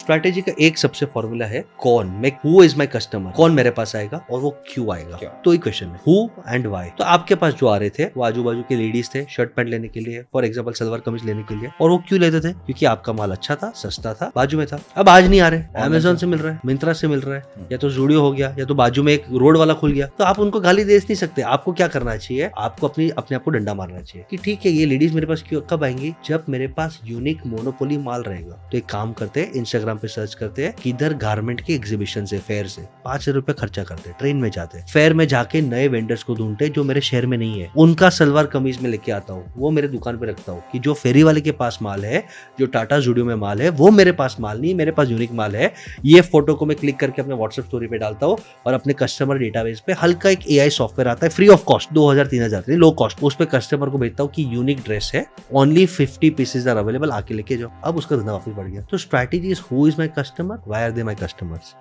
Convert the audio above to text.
Strategy का एक सबसे फॉर्मूला है कौन, मैं हु इज माई कस्टमर, कौन मेरे पास आएगा और वो क्यों आएगा। तो एक क्वेश्चन है हु एंड व्हाई। तो आपके पास जो आ रहे थे वो आजू बाजू के लेडीज थे शर्ट पैंट लेने के लिए, फॉर एग्जाम्पल सलवार कमीज लेने के लिए, और वो क्यों लेते थे, क्योंकि आपका माल अच्छा था, सस्ता था, बाजू में था। अब आज नहीं आ रहे, अमेजोन से मिल रहा है, मिंत्रा से मिल रहा है, या तो जूडियो हो गया, या तो बाजू में एक रोड वाला खुल गया, तो आप उनको गाली दे नहीं सकते। आपको क्या करना चाहिए, आपको अपने आप को डंडा मारना चाहिए कि ठीक है ये लेडीज मेरे पास क्यों कब आएंगी, जब मेरे पास यूनिक मोनोपोली माल रहेगा। तो एक काम करते हैं, इंस्टाग्राम पे सर्च करते हैं किधर गारमेंट के एग्जीबिशन से, फेयर से 5,000 रुपए खर्चा करते, ट्रेन में जाते, फेयर में जाके नए वेंडर्स को ढूंढते जो मेरे शहर में नहीं है, उनका सलवार कमीज में लेके आता हूँ, वो मेरे दुकान पे रखता हूँ कि जो फेरी वाले के पास माल है, जो टाटा जूडियो में माल है, वो मेरे पास माल नहीं, मेरे पास यूनिक माल है। ये फोटो को मैं क्लिक करके अपने व्हाट्सएप स्टोरी पे डालता हूँ और अपने कस्टमर डेटाबेस पे हल्का एक एआई सॉफ्टवेयर आता है free of cost, 2,000-3,000 low cost, उस पे कस्टमर को भेजता हूँ कि यूनिक ड्रेस है, ओनली 50 पीसेज आर अवेलेबल, आके लेके जाओ। अब उसका धंधा वापस बढ़ गया। तो strategy is who is my customer, why are they my customers.